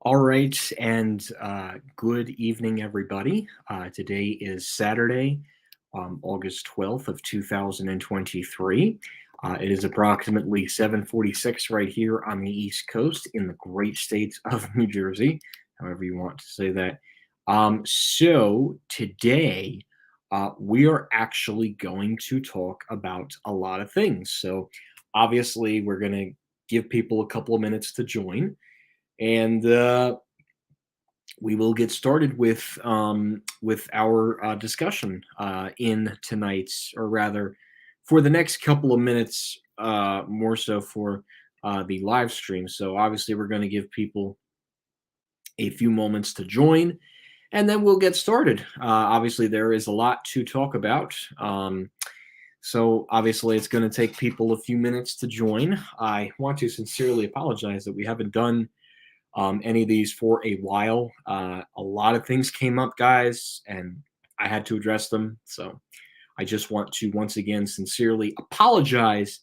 All right, and good evening, everybody. Today is Saturday, August 12th of 2023. It is approximately 7:46 right here on the East Coast in the great state of New Jersey, however you want to say that. So today, we are actually going to talk about a lot of things. So obviously, we're going to give people a couple of minutes to join. And we will get started with our discussion in tonight's, or rather, for the next couple of minutes, more so for the live stream. So obviously, we're going to give people a few moments to join, and then we'll get started. Obviously, there is a lot to talk about. So obviously, it's going to take people a few minutes to join. I want to sincerely apologize that we haven't done any of these for a while. A lot of things came up, guys, and I had to address them. So I just want to once again sincerely apologize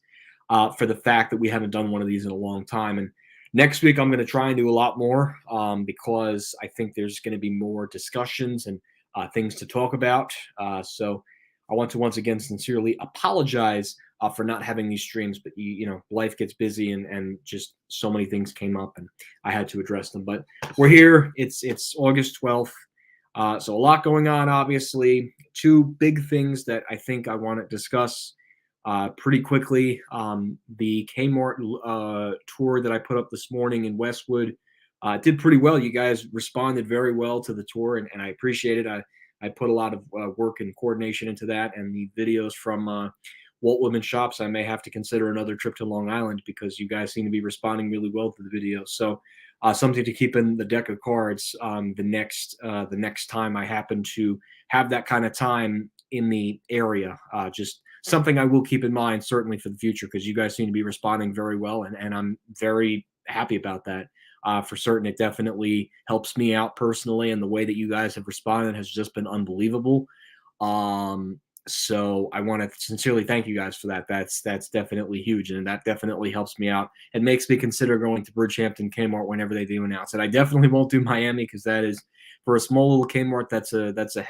for the fact that we haven't done one of these in a long time. And next week, I'm going to try and do a lot more because I think there's going to be more discussions and things to talk about. So I want to once again sincerely apologize for not having these streams, but life gets busy and just so many things came up and I had to address them. But we're here. It's August 12th. So a lot going on, obviously. Two big things that I think I want to discuss pretty quickly. The Kmart tour that I put up this morning in Westwood did pretty well. You guys responded very well to the tour, and I appreciate it. I put a lot of work and coordination into that, and the videos from Walt Women Shops, I may have to consider another trip to Long Island because you guys seem to be responding really well to the videos. So something to keep in the deck of cards the next time I happen to have that kind of time in the area. Just something I will keep in mind certainly for the future because you guys seem to be responding very well, and I'm very happy about that. For certain, it definitely helps me out personally, and the way that you guys have responded has just been unbelievable. So I want to sincerely thank you guys for that. That's definitely huge, and that definitely helps me out. It makes me consider going to Bridgehampton Kmart whenever they do announce it. I definitely won't do Miami because that is, for a small little Kmart, that's a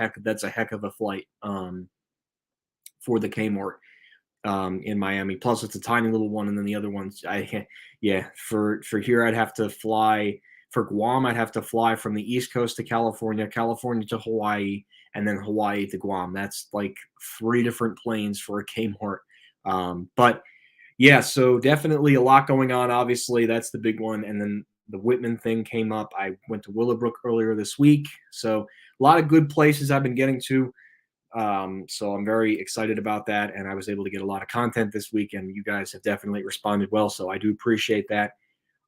heck of a flight for the Kmart in Miami. Plus, it's a tiny little one, and then the other ones, for here I'd have to fly. For Guam, I'd have to fly from the East Coast to California, California to Hawaii, and then Hawaii to Guam. That's like 3 different planes for a Kmart. But yeah, so definitely a lot going on. Obviously, that's the big one. And then the Whitman thing came up. I went to Willowbrook earlier this week. So a lot of good places I've been getting to. So I'm very excited about that. And I was able to get a lot of content this week, and you guys have definitely responded well. So I do appreciate that.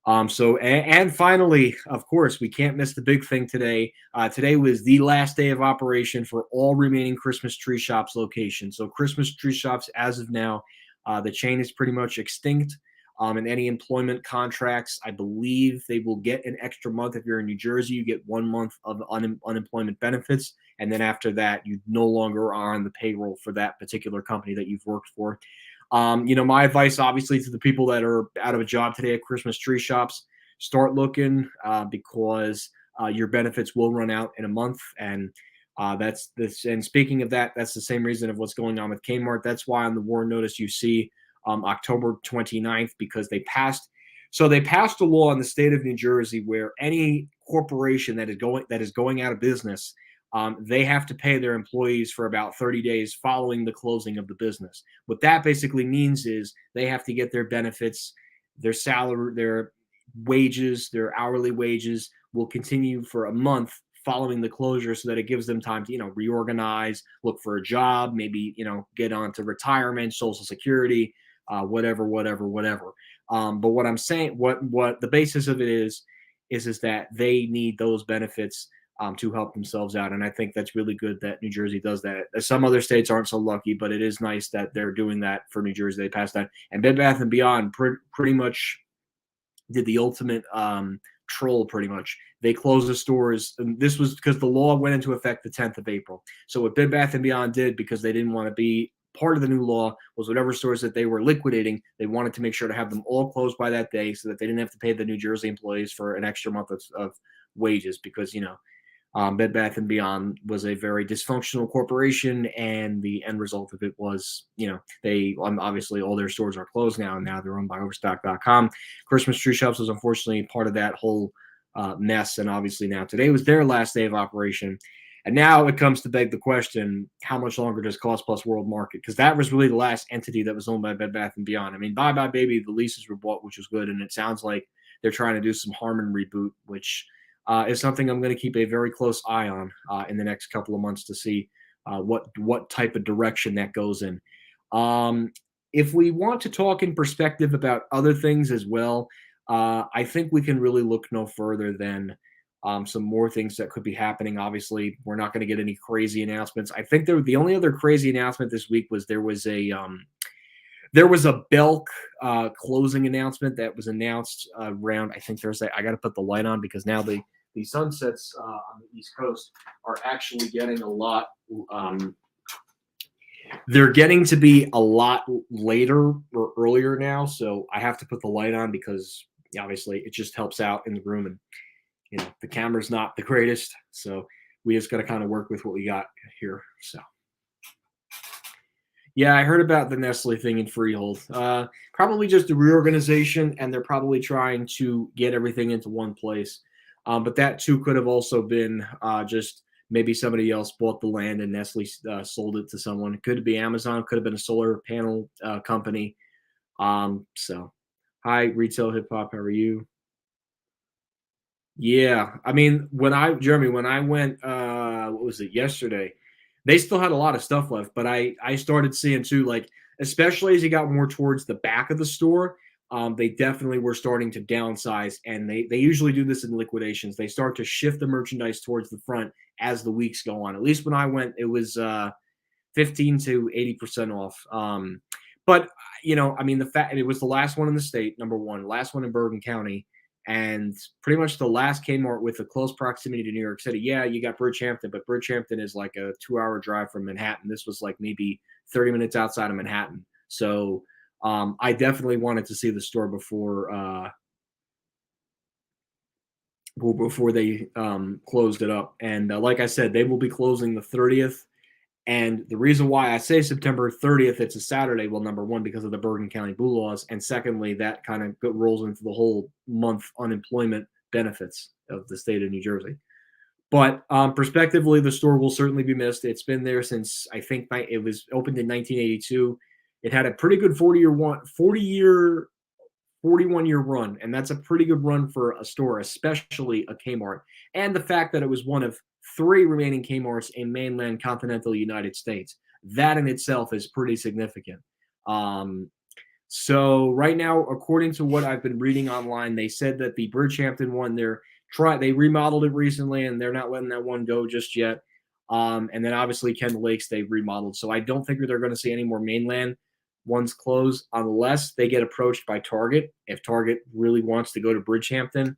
And finally, of course, we can't miss the big thing today. Today was the last day of operation for all remaining Christmas Tree Shops locations. So Christmas Tree Shops, as of now, the chain is pretty much extinct. And any employment contracts, I believe they will get an extra month. If you're in New Jersey, you get 1 month of unemployment benefits. And then after that, you no longer are on the payroll for that particular company that you've worked for. My advice, obviously, to the people that are out of a job today at Christmas Tree Shops, start looking because your benefits will run out in a month. And that's this. And speaking of that, that's the same reason of what's going on with Kmart. That's why on the WARN notice you see October 29th, because they passed. So they passed a law in the state of New Jersey where any corporation that is going out of business, they have to pay their employees for about 30 days following the closing of the business. What that basically means is they have to get their benefits, their salary, their wages, their hourly wages will continue for a month following the closure so that it gives them time to, reorganize, look for a job, maybe, get on to retirement, Social Security, whatever. But what I'm saying, what the basis of it is that they need those benefits to help themselves out. And I think that's really good that New Jersey does that. Some other states aren't so lucky, but it is nice that they're doing that for New Jersey. They passed that. And Bed Bath & Beyond pretty much did the ultimate troll, pretty much. They closed the stores. And this was because the law went into effect the 10th of April. So what Bed Bath & Beyond did, because they didn't want to be part of the new law was whatever stores that they were liquidating, they wanted to make sure to have them all closed by that day so that they didn't have to pay the New Jersey employees for an extra month of wages because, Bed Bath and Beyond was a very dysfunctional corporation, and the end result of it was, they obviously all their stores are closed now, and now they're owned by Overstock.com. Christmas Tree Shops was unfortunately part of that whole mess, and obviously now today was their last day of operation. And now it comes to beg the question: how much longer does Cost Plus World Market? Because that was really the last entity that was owned by Bed Bath and Beyond. I mean, Bye Bye Baby, the leases were bought, which was good, and it sounds like they're trying to do some Harmon reboot, which is something I'm going to keep a very close eye on in the next couple of months to see what type of direction that goes in. If we want to talk in perspective about other things as well, I think we can really look no further than some more things that could be happening. Obviously, we're not going to get any crazy announcements. I think the only other crazy announcement this week was there was a Belk closing announcement that was announced around, I think, Thursday. I got to put the light on because now the sunsets on the East Coast are actually getting a lot. They're getting to be a lot later or earlier now, so I have to put the light on because obviously it just helps out in the room, and the camera's not the greatest, so we just got to kind of work with what we got here. So. Yeah, I heard about the Nestle thing in Freehold. Probably just a reorganization, and they're probably trying to get everything into one place. But that too could have also been just maybe somebody else bought the land and Nestle sold it to someone. It could be Amazon, could have been a solar panel company. So, hi, Retail Hip Hop. How are you? Yeah, I mean, Jeremy, when I went, what was it, yesterday? They still had a lot of stuff left, but I started seeing too, like, especially as you got more towards the back of the store, they definitely were starting to downsize, and they usually do this in liquidations. They start to shift the merchandise towards the front as the weeks go on. At least when I went, it was 15 to 80% off. But I mean, the fact it was the last one in the state, number one, last one in Bergen County, and pretty much the last Kmart with a close proximity to New York City. Yeah, you got Bridgehampton, but Bridgehampton is like a 2-hour drive from Manhattan. This was like maybe 30 minutes outside of Manhattan. So I definitely wanted to see the store before they closed it up. And like I said, they will be closing the 30th. And the reason why I say September 30th, it's a Saturday, well, number one, because of the Bergen County Blue laws, and secondly, that kind of rolls into the whole month unemployment benefits of the state of New Jersey. But prospectively, the store will certainly be missed. It's been there since I think it was opened in 1982. It had a pretty good 41-year run, and that's a pretty good run for a store, especially a Kmart. And the fact that it was one of 3 remaining Kmarts in mainland continental United States, that in itself is pretty significant. So right now, according to what I've been reading online, they said that the Bridgehampton one, they remodeled it recently, and they're not letting that one go just yet. And then obviously Kendall Lakes they've remodeled, so I don't think they're going to see any more mainland ones close unless they get approached by Target. If Target really wants to go to Bridgehampton,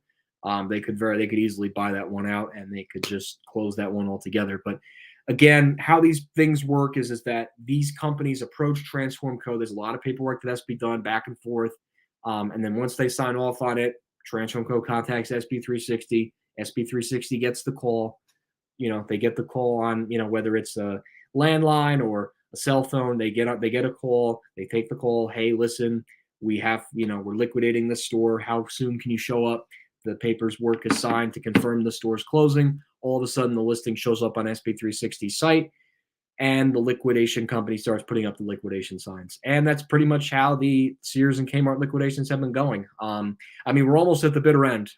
they could easily buy that one out and they could just close that one altogether. But again, how these things work is that these companies approach Transform Co. There's a lot of paperwork that has to be done back and forth, and then once they sign off on it, Transform Co. contacts SB360. SB360 gets the call. They get the call on whether it's a landline or a cell phone. They get a call. They take the call. Hey, listen, we're liquidating this store. How soon can you show up? The paperwork is signed to confirm the store's closing. All of a sudden, the listing shows up on SB360's site, and the liquidation company starts putting up the liquidation signs. And that's pretty much how the Sears and Kmart liquidations have been going. I mean, we're almost at the bitter end.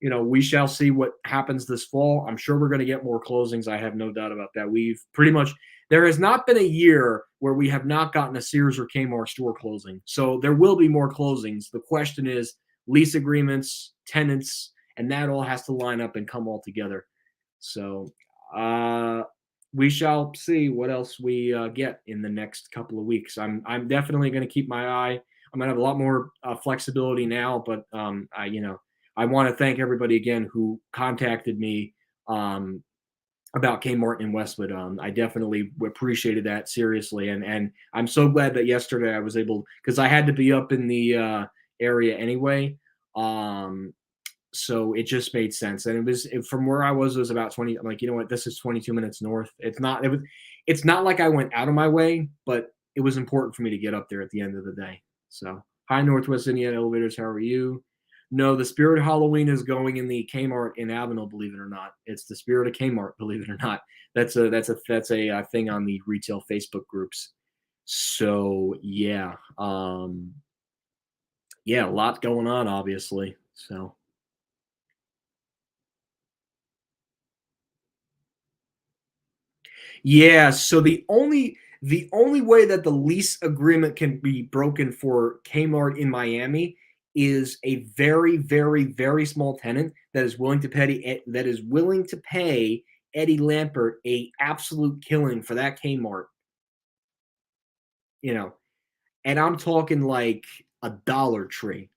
We shall see what happens this fall. I'm sure we're going to get more closings. I have no doubt about that. There has not been a year where we have not gotten a Sears or Kmart store closing. So there will be more closings. The question is lease agreements, tenants, and that all has to line up and come all together. So we shall see what else we get in the next couple of weeks. I'm definitely going to keep my eye. I'm going to have a lot more flexibility now, but I want to thank everybody again who contacted me about Kmart in Westwood. I definitely appreciated that seriously, and I'm so glad that yesterday I was able, because I had to be up in the area anyway. Um, so it just made sense, and from where I was, it was about 20. I'm like, you know what, this is 22 minutes north. It's not like I went out of my way, but it was important for me to get up there at the end of the day. So hi, Northwest Indiana Elevators, how are you? No, the Spirit of Halloween is going in the Kmart in Avenel. Believe it or not, it's the Spirit of Kmart. Believe it or not, that's a thing on the retail Facebook groups. So yeah, yeah, a lot going on, obviously. So yeah, so the only way that the lease agreement can be broken for Kmart in Miami is a very, very, very small tenant that is willing to pay Eddie Lampert a absolute killing for that Kmart, you know. And I'm talking like a Dollar Tree,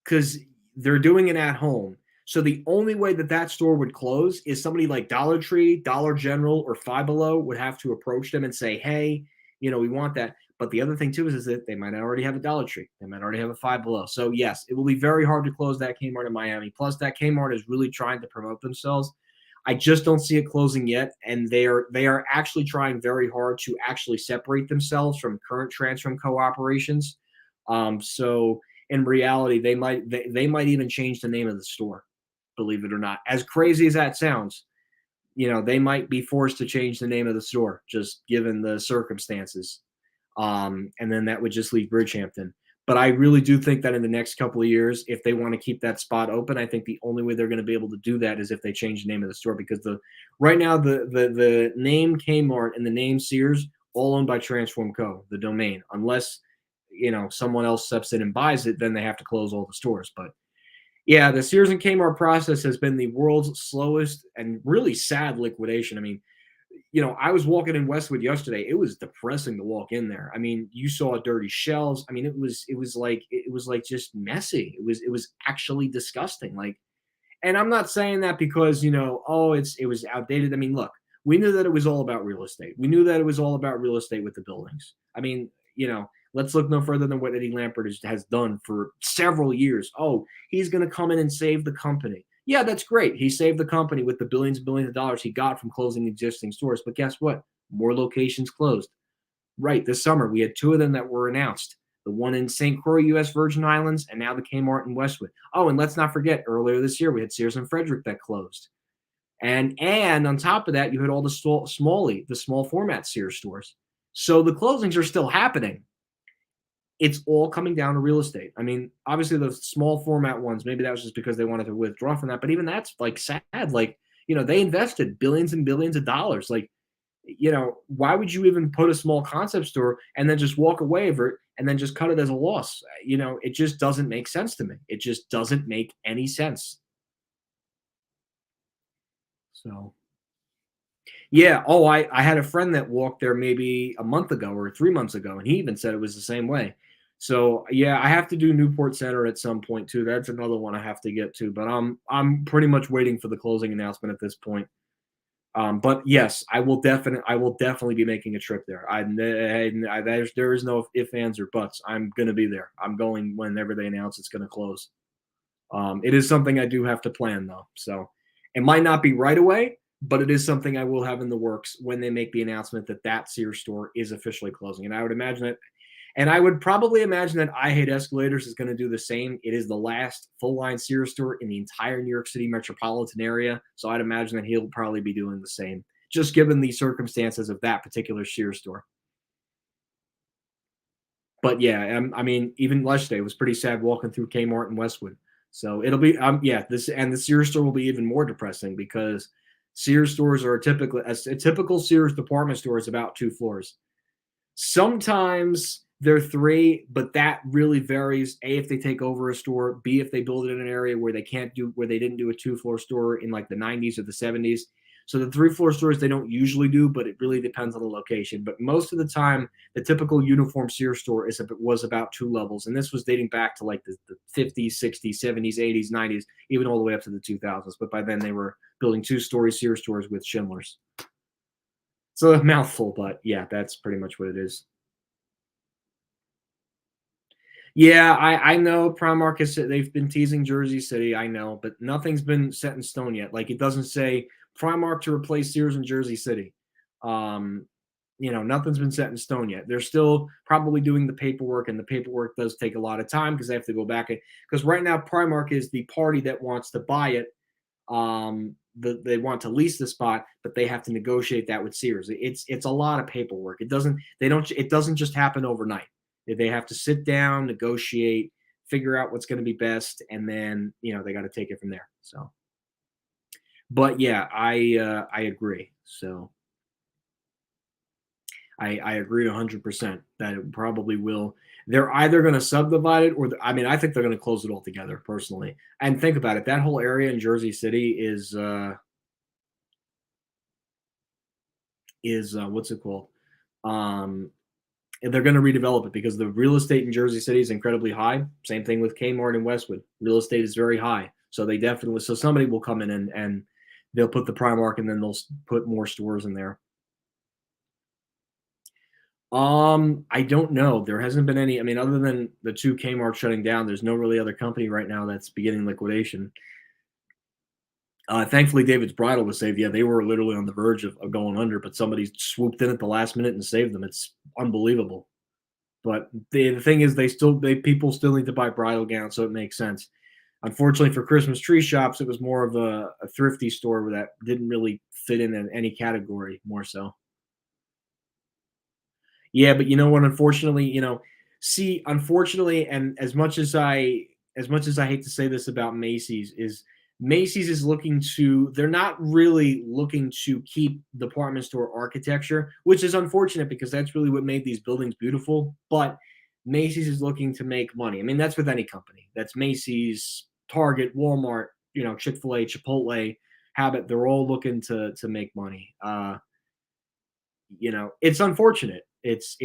because they're doing it at home. So the only way that that store would close is somebody like Dollar Tree, Dollar General, or Five Below would have to approach them and say, "Hey, we want that." But the other thing too is that they might already have a Dollar Tree, they might already have a Five Below. So yes, it will be very hard to close that Kmart in Miami. Plus, that Kmart is really trying to promote themselves. I just don't see it closing yet, and they are actually trying very hard to actually separate themselves from current Transform Co operations. So in reality, they might even change the name of the store, believe it or not. As crazy as that sounds, they might be forced to change the name of the store, just given the circumstances. And then that would just leave Bridgehampton. But I really do think that in the next couple of years, if they want to keep that spot open, I think the only way they're going to be able to do that is if they change the name of the store, because the right now the name Kmart and the name Sears, all owned by Transform Co., the domain. Unless someone else steps in and buys it, then they have to close all the stores. But yeah, the Sears and Kmart process has been the world's slowest and really sad liquidation. I mean, I was walking in Westwood yesterday. It was depressing to walk in there. I mean, you saw dirty shelves. I mean, it was like just messy. It was actually disgusting. Like, and I'm not saying that because it was outdated. I mean, look, we knew that it was all about real estate. We knew that it was all about real estate with the buildings. I mean, let's look no further than what Eddie Lampert has done for several years. Oh, he's going to come in and save the company. Yeah, that's great. He saved the company with the billions and billions of dollars he got from closing existing stores. But guess what? More locations closed. Right. This summer, we had two of them that were announced, the one in St. Croix, U.S. Virgin Islands, and now the Kmart in Westwood. Oh, and let's not forget, earlier this year, we had Sears and Frederick that closed. And on top of that, you had all the small format Sears stores. So the closings are still happening. It's all coming down to real estate. I mean, obviously the small format ones, maybe that was just because they wanted to withdraw from that. But even that's like sad. Like, they invested billions and billions of dollars. Like, why would you even put a small concept store and then just walk away of it and then just cut it as a loss? It just doesn't make sense to me. It just doesn't make any sense. So, yeah. Oh, I had a friend that walked there maybe a month ago or 3 months ago, and he even said it was the same way. So, yeah, I have to do Newport Center at some point too. That's another one I have to get to, but I'm pretty much waiting for the closing announcement at this point. But yes, I will definitely be making a trip there. There is no if, ands, or buts. I'm gonna be there. I'm going whenever they announce it's gonna close. It is something I do have to plan though, so it might not be right away, but it is something I will have in the works when they make the announcement that Sears store is officially closing. And I would imagine it, and I would probably imagine that I Hate Escalators is going to do the same. It is the last full line Sears store in the entire New York City metropolitan area. So I'd imagine that he'll probably be doing the same, just given the circumstances of that particular Sears store. But yeah, I mean, even yesterday was pretty sad walking through Kmart in Westwood. So it'll be, yeah, the Sears store will be even more depressing because Sears stores are a typical Sears department store is about 2 floors. Sometimes they're three, but that really varies. A, if they take over a store. B, if they build it in an area where they didn't do a 2 floor store in like the 90s or the 70s. So the 3-floor stores they don't usually do, but it really depends on the location. But most of the time, the typical uniform Sears store was about 2 levels, and this was dating back to like the 50s, 60s, 70s, 80s, 90s, even all the way up to the 2000s. But by then they were building 2-story Sears stores with Schindlers. So a mouthful, but yeah, that's pretty much what it is. Yeah, I know Primark has said they've been teasing Jersey City, I know, but nothing's been set in stone yet. Like it doesn't say Primark to replace Sears in Jersey City. Um, nothing's been set in stone yet. They're still probably doing the paperwork, and the paperwork does take a lot of time because they have to go back because right now Primark is the party that wants to buy it. They want to lease the spot, but they have to negotiate that with Sears. It's a lot of paperwork. It doesn't just happen overnight. They have to sit down, negotiate, figure out what's going to be best, and then they got to take it from there. So, but yeah, I agree. So I agree 100% that it probably will. They're either going to subdivide it, or I mean, I think they're going to close it all together personally. And think about it, that whole area in Jersey City is what's it called? Um, and they're going to redevelop it because the real estate in Jersey City is incredibly high. Same thing with Kmart and Westwood. Real estate is very high. So somebody will come in and they'll put the Primark and then they'll put more stores in there. I don't know. There hasn't been any. I mean, other than the 2 Kmart shutting down, there's no really other company right now that's beginning liquidation. Thankfully, David's Bridal was saved. Yeah, they were literally on the verge of going under, but somebody swooped in at the last minute and saved them. It's unbelievable. But the thing is, people still need to buy bridal gowns, so it makes sense. Unfortunately, for Christmas tree shops, it was more of a thrifty store that didn't really fit in any category. More so. Yeah, but you know what? Unfortunately, unfortunately, and as much as I hate to say this about Macy's, is Macy's is they're not really looking to keep department store architecture, which is unfortunate because that's really what made these buildings beautiful. But Macy's is looking to make money. I mean, that's with any company. That's Macy's, Target, Walmart, Chick-fil-A, Chipotle, Habit. They're all looking to make money. It's unfortunate. It's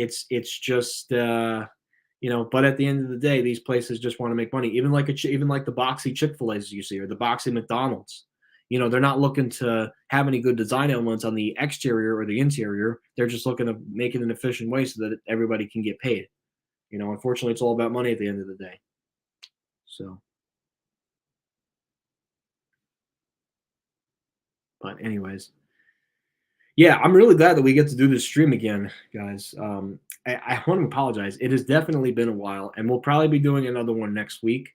just but at the end of the day, these places just want to make money. Even like the boxy Chick-fil-A's you see, or the boxy McDonald's. They're not looking to have any good design elements on the exterior or the interior. They're just looking to make it an efficient way so that everybody can get paid. Unfortunately, it's all about money at the end of the day. So, but anyways, yeah, I'm really glad that we get to do this stream again, guys. I want to apologize. It has definitely been a while, and we'll probably be doing another one next week.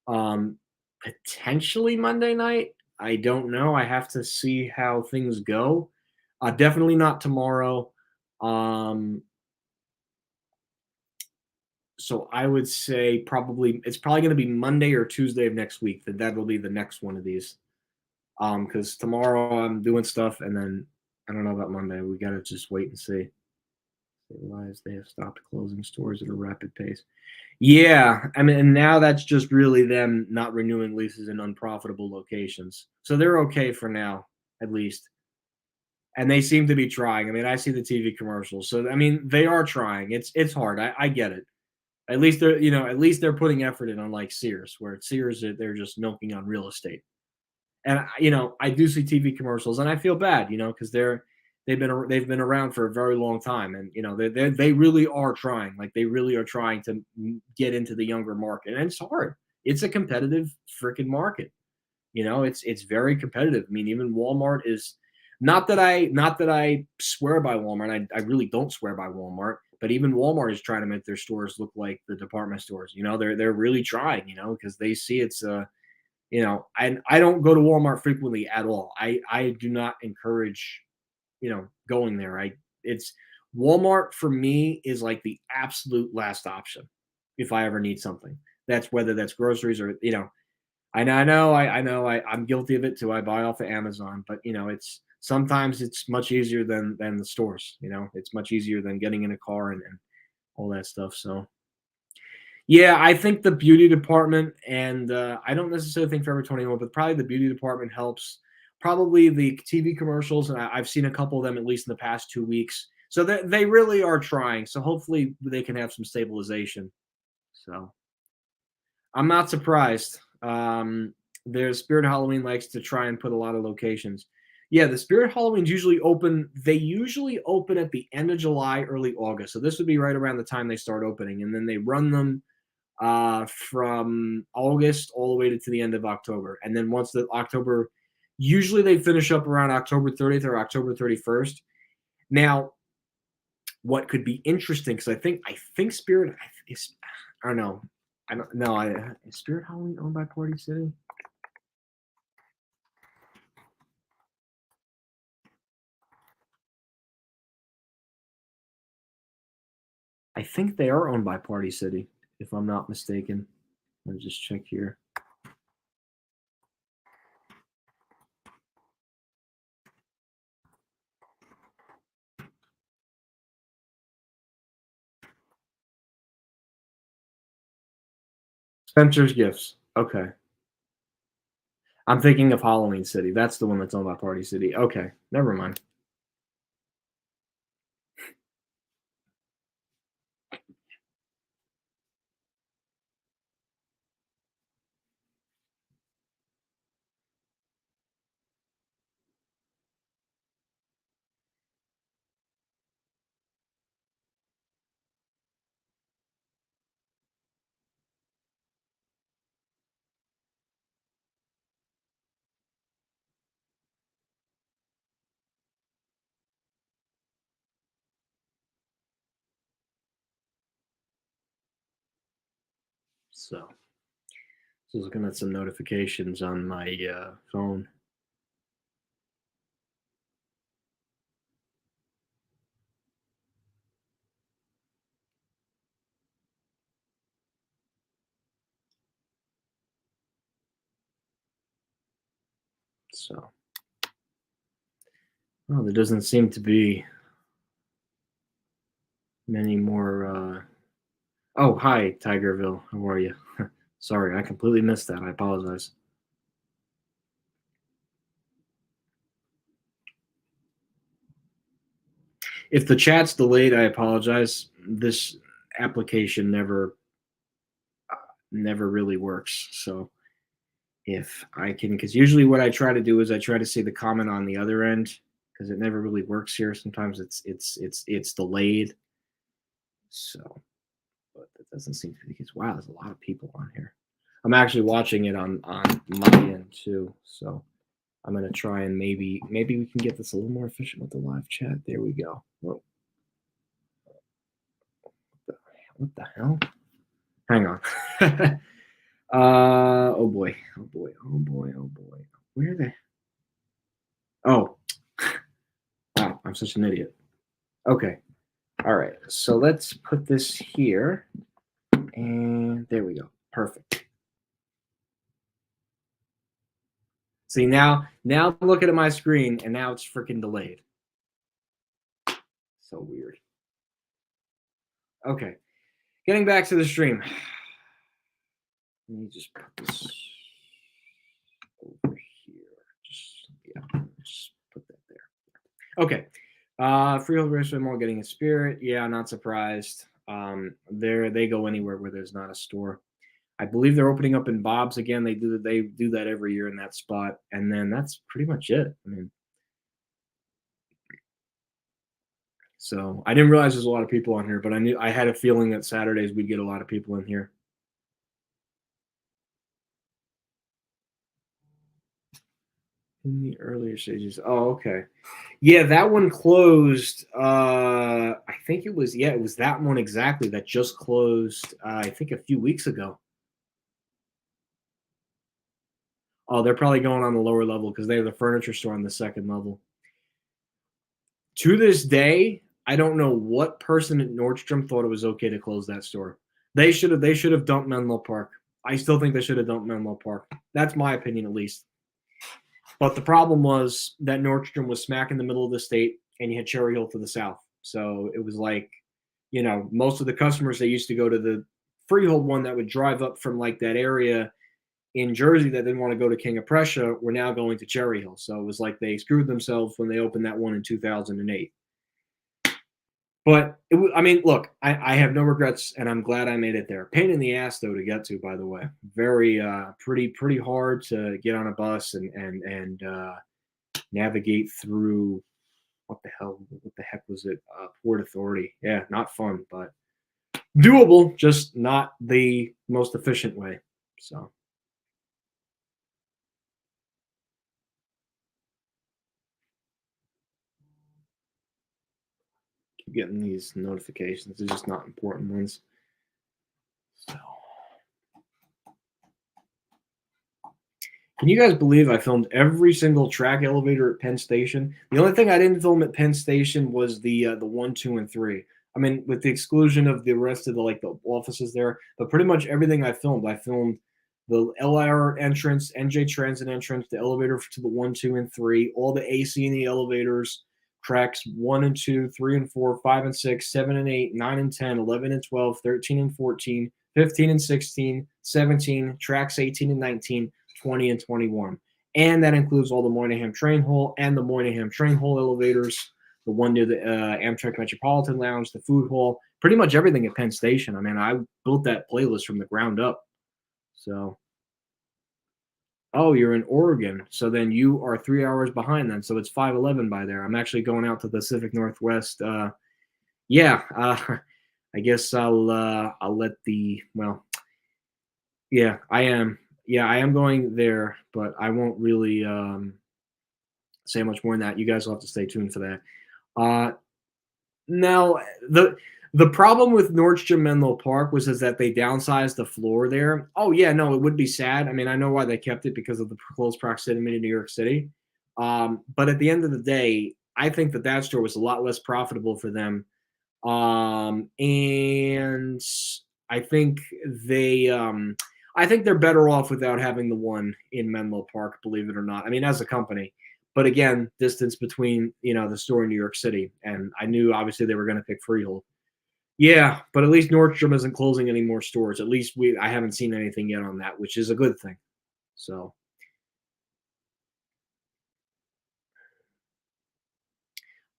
Um, Potentially Monday night. I don't know. I have to see how things go. Definitely not tomorrow. Um, so I would say it's probably going to be Monday or Tuesday of next week. That will be the next one of these. Because tomorrow I'm doing stuff, and then I don't know about Monday. We got to just wait and see. They realize they have stopped closing stores at a rapid pace. Yeah, I mean, and now that's just really them not renewing leases in unprofitable locations. So they're okay for now, at least. And they seem to be trying. I mean, I see the TV commercials. So I mean, they are trying. It's hard. I get it. At least they're putting effort in, unlike Sears, where at Sears they're just milking on real estate. And I do see TV commercials, and I feel bad, because they've been around for a very long time, and they really are trying. Like they really are trying to get into the younger market, and it's hard. It's a competitive freaking market. It's very competitive. I mean, even Walmart is not that I swear by Walmart. I really don't swear by Walmart, but even Walmart is trying to make their stores look like the department stores. They're really trying. Because they see it's and I don't go to Walmart frequently at all. I do not encourage going there. It's Walmart for me is like the absolute last option if I ever need something. That's whether that's groceries or I'm guilty of it too. I buy off of Amazon, but it's sometimes it's much easier than the stores. It's much easier than getting in a car and all that stuff. So yeah, I think the beauty department, and I don't necessarily think Forever 21, but probably the beauty department helps. probably the TV commercials, and I've seen a couple of them at least in the past 2 weeks. So they really are trying. So hopefully they can have some stabilization. So I'm not surprised. Their Spirit Halloween likes to try and put a lot of locations. Yeah, the Spirit Halloweens usually open. They usually open at the end of July, early August. So this would be right around the time they start opening, and then they run them from August all the way to the end of October. And then once the October, usually they finish up around October 30th or October 31st. Now, what could be interesting, because I think Spirit is, I don't know. I don't know. Is Spirit Halloween owned by Party City? I think they are owned by Party City, if I'm not mistaken. Let me just check here. Spencer's Gifts. Okay. I'm thinking of Halloween City. That's the one that's owned by Party City. Okay. Never mind. So, just looking at some notifications on my phone. So, well, there doesn't seem to be many more. Oh, hi, Tigerville. How are you? Sorry, I completely missed that. I apologize. If the chat's delayed, I apologize. This application never really works. So if I can, because usually what I try to do is I try to see the comment on the other end because it never really works here. Sometimes it's delayed. So, but that doesn't seem to be the case. Wow, there's a lot of people on here. I'm actually watching it on my end too. So I'm gonna try and maybe we can get this a little more efficient with the live chat. There we go. Whoa. What the hell? Hang on. Oh boy. Oh boy. Oh boy. Oh boy. Where the? Oh. Wow. I'm such an idiot. Okay. All right. So let's put this here. And there we go. Perfect. See, now I'm looking at my screen and now it's freaking delayed. So weird. Okay. Getting back to the stream. Let me just put this over here. Just put that there. Okay. Freehold Raceway Mall getting a Spirit. Yeah, not surprised. They go anywhere where there's not a store. I believe they're opening up in Bob's again. They do that every year in that spot, and then that's pretty much it. I mean, so I didn't realize there's a lot of people on here, but I had a feeling that Saturdays we'd get a lot of people in here. In the earlier stages. Oh, okay. Yeah, that one closed. I think it was that one exactly that just closed. I think a few weeks ago. Oh, they're probably going on the lower level because they have the furniture store on the second level. To this day, I don't know what person at Nordstrom thought it was okay to close that store. They should have dumped Menlo Park. I still think they should have dumped Menlo Park. That's my opinion, at least. But the problem was that Nordstrom was smack in the middle of the state, and you had Cherry Hill to the south. So it was like, most of the customers that used to go to the Freehold one that would drive up from like that area, in Jersey that didn't want to go to King of Prussia were now going to Cherry Hill. So it was like they screwed themselves when they opened that one in 2008. But I mean, look, I have no regrets, and I'm glad I made it there. Pain in the ass though to get to, by the way. Very pretty hard to get on a bus and navigate through. What the heck was it? Port Authority. Yeah, not fun, but doable. Just not the most efficient way. So. Keep getting these notifications. They're just not important ones. So. Can you guys believe I filmed every single track elevator at Penn Station? The only thing I didn't film at Penn Station was the 1, 2, and 3. I mean, with the exclusion of the rest of the offices there, but pretty much everything I filmed. I filmed the LIR entrance, NJ Transit entrance, the elevator to the 1, 2, and 3, all the AC and the elevators, tracks 1 and 2, 3 and 4, 5 and 6, 7 and 8, 9 and 10, 11 and 12, 13 and 14, 15 and 16, 17, tracks 18 and 19, 20 and 21. And that includes all the Moynihan Train Hall and the Moynihan Train Hall elevators, the one near the Amtrak Metropolitan Lounge, the food hall, pretty much everything at Penn Station. I mean, I built that playlist from the ground up. So, oh, you're in Oregon. So then you are 3 hours behind then. So it's 5:11 by there. I'm actually going out to the Pacific Northwest. Yeah, I guess I'll let yeah, I am. Yeah, I am going there, but I won't really say much more than that. You guys will have to stay tuned for that. Now the problem with Nordstrom Menlo Park is that they downsized the floor there. Oh yeah, no, it would be sad. I mean, I know why they kept it because of the close proximity to New York City. But at the end of the day, I think that store was a lot less profitable for them. And I think I think they're better off without having the one in Menlo Park, believe it or not. I mean, as a company. But again, distance between, the store in New York City. And I knew obviously they were going to pick Freehold. Yeah, but at least Nordstrom isn't closing any more stores. At least I haven't seen anything yet on that, which is a good thing. So.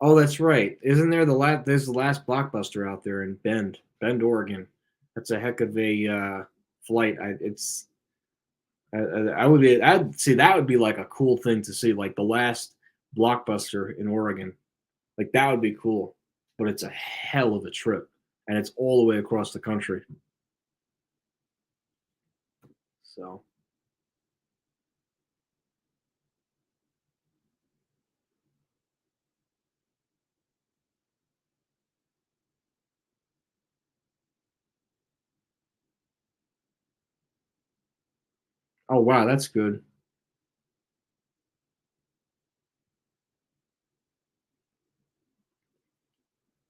Oh, that's right. Isn't there there's the last Blockbuster out there in Bend, Oregon. That's a heck of a flight. I would be. I'd see that would be like a cool thing to see, like the last Blockbuster in Oregon. Like that would be cool, but it's a hell of a trip, and it's all the way across the country. So. Oh wow, that's good.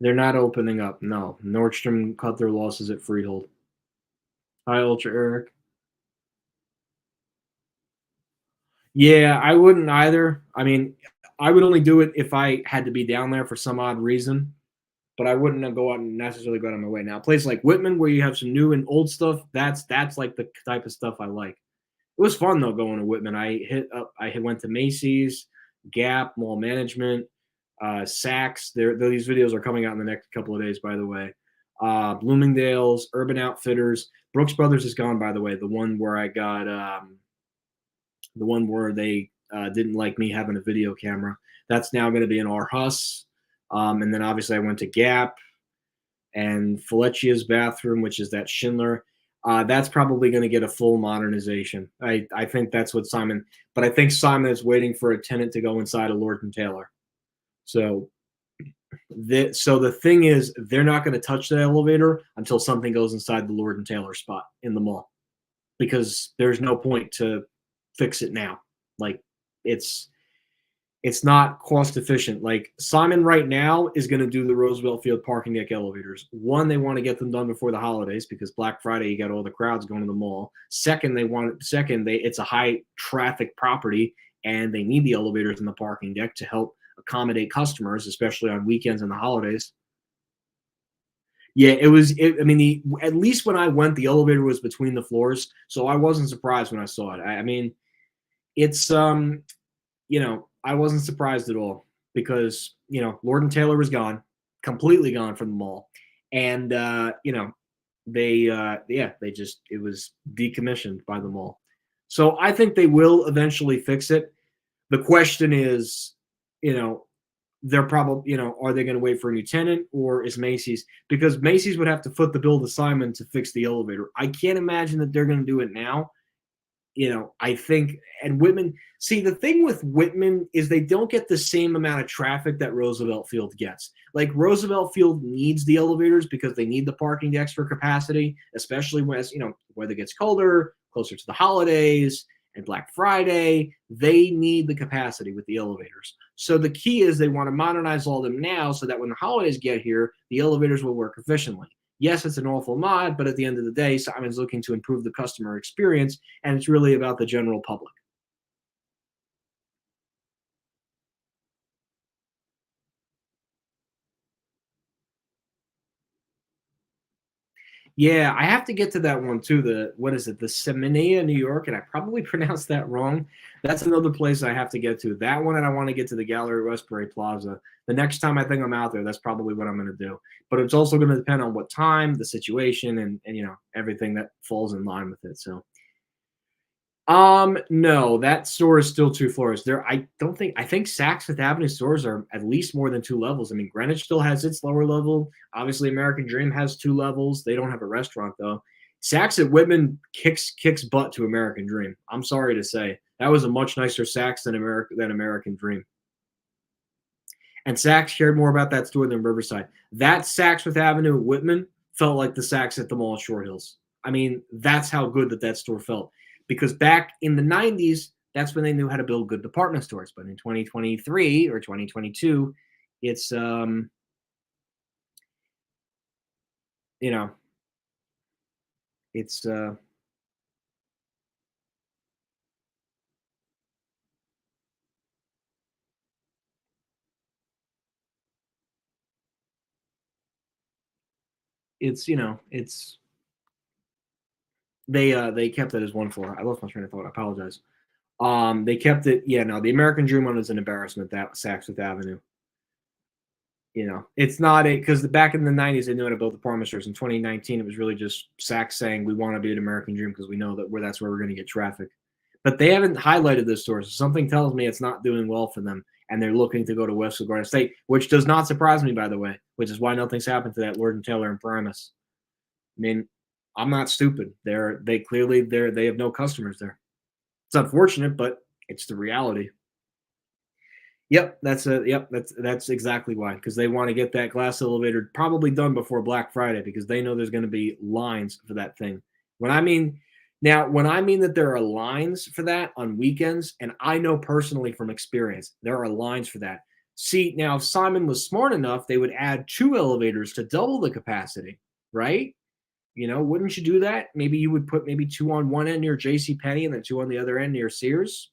They're not opening up. No, Nordstrom cut their losses at Freehold. Hi, Ultra Eric. Yeah, I wouldn't either. I mean, I would only do it if I had to be down there for some odd reason, but I wouldn't go out and necessarily go out of my way. Now, a place like Whitman, where you have some new and old stuff, that's like the type of stuff I like. It was fun though going to Whitman. Went to Macy's, Gap, Mall Management, Saks. These videos are coming out in the next couple of days, by the way. Bloomingdale's, Urban Outfitters, Brooks Brothers is gone, by the way. The one where I got the one where they didn't like me having a video camera. That's now going to be in Aarhus. And then obviously I went to Gap and Felicia's bathroom, which is that Schindler. That's probably going to get a full modernization. I think that's what Simon, but I think Simon is waiting for a tenant to go inside a Lord and Taylor. So the thing is, they're not going to touch the elevator until something goes inside the Lord and Taylor spot in the mall, because there's no point to fix it now. Like it's not cost efficient. Like Simon right now is going to do the Roosevelt Field parking deck elevators. One, they want to get them done before the holidays because Black Friday you got all the crowds going to the mall. Second, it's a high traffic property and they need the elevators in the parking deck to help accommodate customers, especially on weekends and the holidays. Yeah, it was. I mean, at least when I went, the elevator was between the floors, so I wasn't surprised when I saw it. I mean, it's I wasn't surprised at all because Lord and Taylor was gone, completely gone from the mall, and they just it was decommissioned by the mall. So I think they will eventually fix it. The question is, you know, they're probably, are they going to wait for a new tenant or is Macy's? Because Macy's would have to foot the bill to Simon to fix the elevator. I can't imagine that they're going to do it now. I think, and Whitman, see, the thing with Whitman is they don't get the same amount of traffic that Roosevelt Field gets. Like Roosevelt Field needs the elevators because they need the parking decks for capacity, especially when, weather gets colder, closer to the holidays and Black Friday. They need the capacity with the elevators. So the key is they want to modernize all of them now so that when the holidays get here, the elevators will work efficiently. Yes, it's an awful mod, but at the end of the day, Simon's looking to improve the customer experience, and it's really about the general public. Yeah, I have to get to that one too. What is it? The Seminea, New York, and I probably pronounced that wrong. That's another place I have to get to. That one, and I want to get to the Gallery Westbury Plaza. The next time I think I'm out there, that's probably what I'm going to do. But it's also going to depend on what time, the situation, and everything that falls in line with it. So no, that store is still 2 floors. I think Saks Fifth Avenue stores are at least more than 2 levels. I mean, Greenwich still has its lower level. Obviously, American Dream has 2 levels. They don't have a restaurant though. Saks at Whitman kicks butt to American Dream. I'm sorry to say. That was a much nicer Saks than American Dream. And Saks cared more about that store than Riverside. That Saks Fifth Avenue at Whitman felt like the Saks at the mall at Short Hills. I mean, that's how good that store felt. Because back in the 90s, that's when they knew how to build good department stores. But in 2023 or 2022, it's you know, it's it's they kept it as 1 floor. I lost my train of thought. I apologize. They kept it. Yeah, no, the American Dream one was an embarrassment. That Saks Fifth Avenue. It's not a because back in the 90s they knew how to build department stores. In 2019, it was really just Saks saying we want to be an American Dream because we know that's where we're going to get traffic. But they haven't highlighted this store, so something tells me it's not doing well for them, and they're looking to go to Westfield Garden State, which does not surprise me, by the way. Which is why nothing's happened to that Lord and Taylor and Primus. I mean, I'm not stupid. They have no customers there. It's unfortunate, but it's the reality. Yep, that's exactly why, because they want to get that glass elevator probably done before Black Friday because they know there's going to be lines for that thing. When I mean that there are lines for that on weekends, and I know personally from experience, there are lines for that. See, now if Simon was smart enough, they would add 2 elevators to double the capacity, right? Wouldn't you do that? Maybe you would put maybe 2 on one end near J.C. Penney and then 2 on the other end near Sears.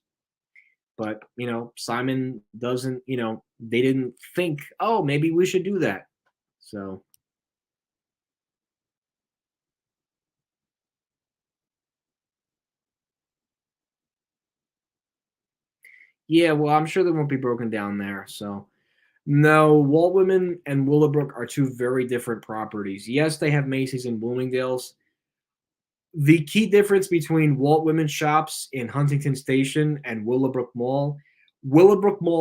But Simon doesn't. They didn't think, oh, maybe we should do that. So yeah, well, I'm sure they won't be broken down there. So no, Walt Whitman and Willowbrook are 2 very different properties. Yes, they have Macy's and Bloomingdale's. The key difference between Walt Whitman shops in Huntington Station and Willowbrook Mall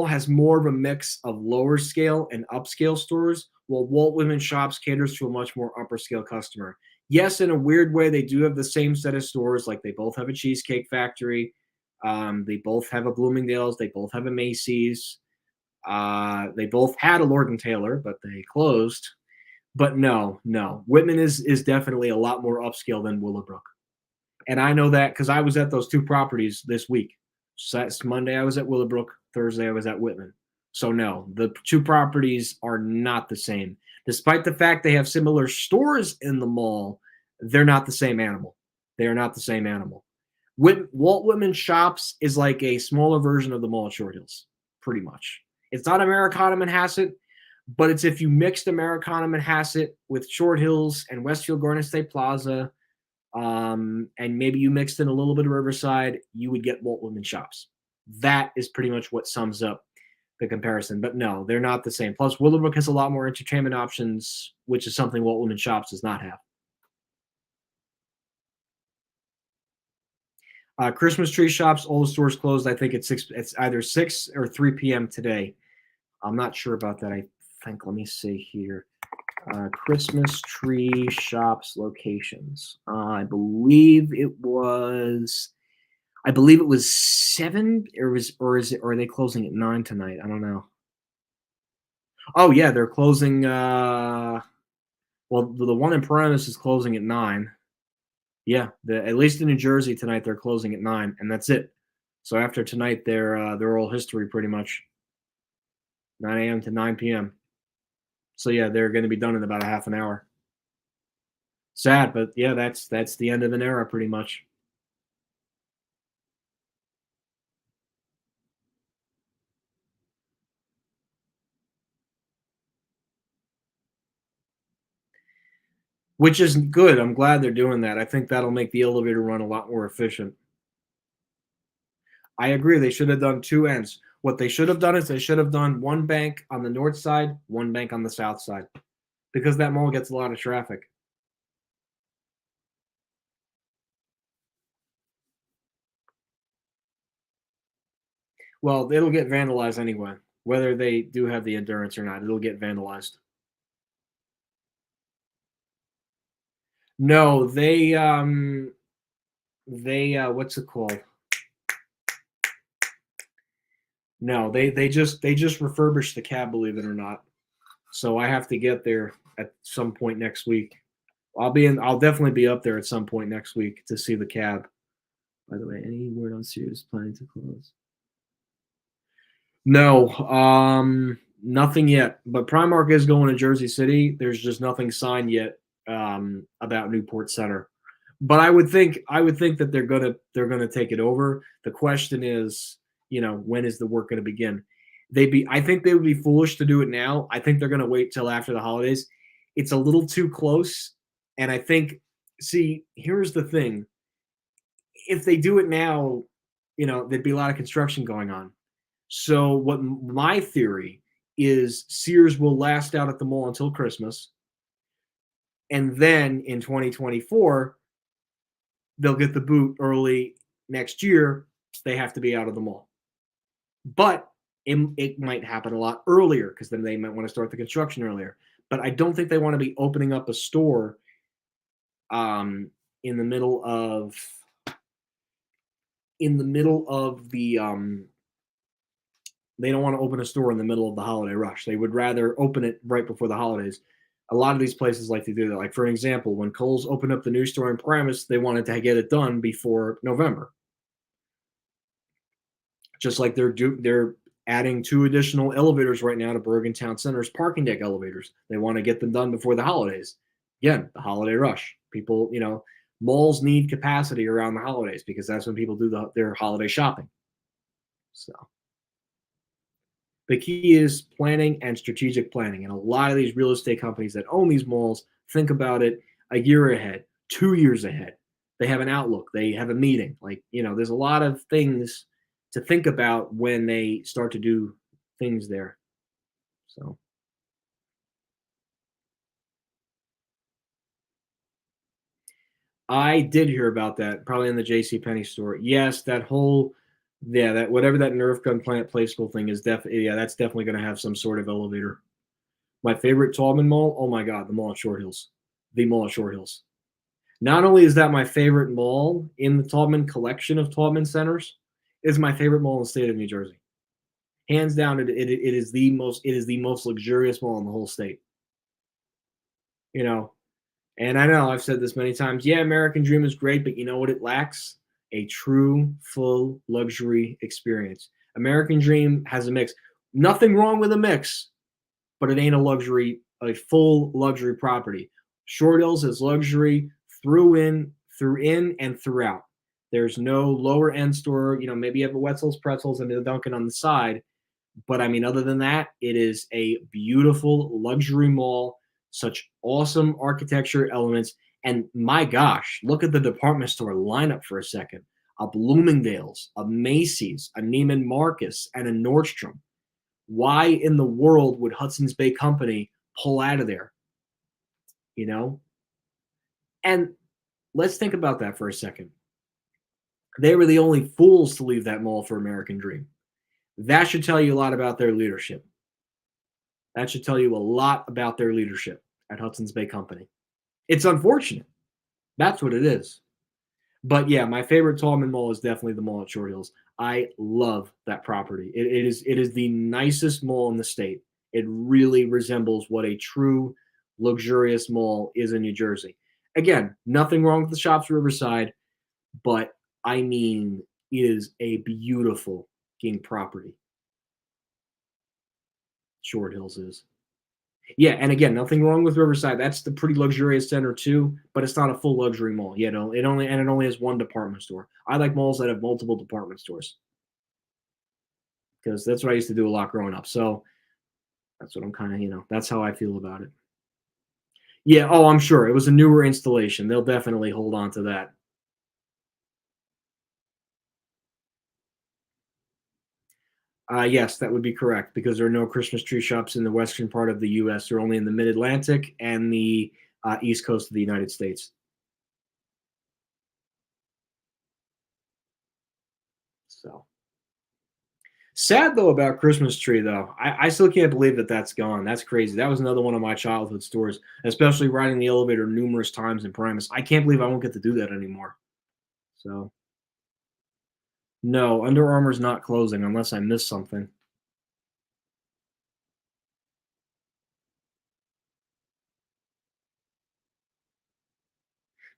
has more of a mix of lower scale and upscale stores, while Walt Whitman shops caters to a much more upper scale customer. Yes, in a weird way, they do have the same set of stores. Like they both have a Cheesecake Factory, they both have a Bloomingdale's, they both have a Macy's. They both had a Lord and Taylor, but they closed. But no, Whitman is definitely a lot more upscale than Willowbrook, and I know that because I was at those 2 properties this week. So that's Monday I was at Willowbrook, Thursday I was at Whitman. So no, the 2 properties are not the same. Despite the fact they have similar stores in the mall, they're not the same animal. They are not the same animal. Walt Whitman Shops is like a smaller version of the mall at Short Hills, pretty much. It's not Americana Manhasset, But it's if you mixed Americana Manhasset with Short Hills and Westfield Garden State Plaza, and maybe you mixed in a little bit of Riverside, you would get Walt Whitman Shops. That is pretty much what sums up the comparison. But no, they're not the same. Plus, Willowbrook has a lot more entertainment options, which is something Walt Whitman Shops does not have. Christmas tree shops, all the stores closed. I think it's either 6 or 3 p.m. today. I'm not sure about that. I think, let me see here. Christmas tree shops locations. I believe it was 7, or are they closing at 9 tonight? I don't know. Oh yeah, they're closing. Well, the one in Paramus is closing at 9. Yeah, at least in New Jersey tonight they're closing at 9, and that's it. So after tonight, they're all history pretty much. 9 a.m. to 9 p.m. So yeah, they're going to be done in about a half an hour. Sad, but yeah, that's the end of an era pretty much. Which is good. I'm glad they're doing that. I think that'll make the elevator run a lot more efficient. I agree. They should have done 2 ends. What they should have done is they should have done one bank on the north side, one bank on the south side, because that mall gets a lot of traffic. Well, it'll get vandalized anyway, whether they do have the endurance or not. It'll get vandalized. No, they what's it called? No, they just refurbished the cab, believe it or not. So I have to get there at some point next week. I'll definitely be up there at some point next week to see the cab. By the way, any word on Sears planning to close? No, nothing yet. But Primark is going to Jersey City. There's just nothing signed yet about Newport Center. But I would think that they're gonna take it over. The question is, when is the work going to begin? I think they would be foolish to do it now. I think they're going to wait till after the holidays. It's a little too close, and I think. See, here's the thing: if they do it now, there'd be a lot of construction going on. So, what my theory is, Sears will last out at the mall until Christmas, and then in 2024, they'll get the boot early next year. They have to be out of the mall. But it might happen a lot earlier because then they might want to start the construction earlier. But I don't think they want to be opening up a store in the middle of the they don't want to open a store in the middle of the holiday rush. They would rather open it right before the holidays. A lot of these places like to do that. Like, for an example, when Kohl's opened up the new store in Paramus, they wanted to get it done before November. Just like they're adding 2 additional elevators right now to Bergen Town Center's parking deck elevators. They want to get them done before the holidays. Again, the holiday rush. People, malls need capacity around the holidays because that's when people do their holiday shopping. So the key is planning and strategic planning. And a lot of these real estate companies that own these malls think about it a year ahead, 2 years ahead. They have an outlook. They have a meeting. Like, there's a lot of things to think about when they start to do things there. So I did hear about that, probably in the JCPenney store. Yes, that whatever that Nerf gun plant play school thing is, that's definitely going to have some sort of elevator. My favorite Taubman mall, oh my God, the mall at Short Hills. The mall at Short Hills. Not only is that my favorite mall in the Taubman collection of Taubman centers, it's my favorite mall in the state of New Jersey. Hands down, it is the most luxurious mall in the whole state. And I know I've said this many times. Yeah, American Dream is great, but you know what it lacks? A true, full luxury experience. American Dream has a mix. Nothing wrong with a mix, but it ain't a full luxury property. Short Hills is luxury through in, and throughout. There's no lower end store. Maybe you have a Wetzel's Pretzels and a Dunkin' on the side, But I mean, other than that, it is a beautiful luxury mall, such awesome architecture elements. And my gosh, look at the department store lineup for a second. A Bloomingdale's, a Macy's, a Neiman Marcus, and a Nordstrom. Why in the world would Hudson's Bay Company pull out of there? You know? And let's think about that for a second. They were the only fools to leave that mall for American Dream. That should tell you a lot about their leadership. That should tell you a lot about their leadership at Hudson's Bay Company. It's unfortunate. That's what it is. But yeah, my favorite Tallman Mall is definitely the mall at Short Hills. I love that property. It is the nicest mall in the state. It really resembles what a true luxurious mall is in New Jersey. Again, nothing wrong with the Shops Riverside, but I mean, it is a beautiful king property. Short Hills is. Yeah, and again, nothing wrong with Riverside. That's the pretty luxurious center too, but it's not a full luxury mall. You know, it only has one department store. I like malls that have multiple department stores because that's what I used to do a lot growing up. So that's what I'm kind of, that's how I feel about it. Yeah, oh, I'm sure it was a newer installation. They'll definitely hold on to that. Yes, that would be correct because there are no Christmas tree shops in the western part of the U.S. They're only in the Mid-Atlantic and the East Coast of the United States. So sad though about Christmas tree though. I still can't believe that that's gone. That's crazy. That was another one of my childhood stores, especially riding the elevator numerous times in Primus. I can't believe I won't get to do that anymore. So no, Under Armour's not closing unless I miss something.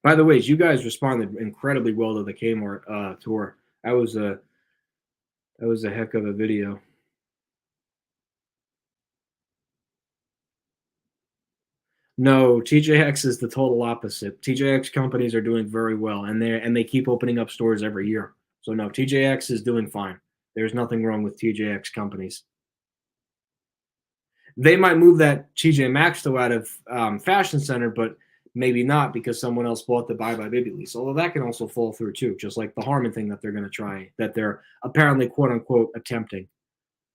By the way, you guys responded incredibly well to the Kmart tour. That was a heck of a video. No, TJX is the total opposite. TJX companies are doing very well, and they keep opening up stores every year. So no, TJX is doing fine. There's nothing wrong with TJX companies. They might move that TJ Maxx though out of Fashion Center, but maybe not because someone else bought the Bye Bye Baby lease. Although that can also fall through too, just like the Harmon thing that they're going to try, that they're apparently quote unquote attempting.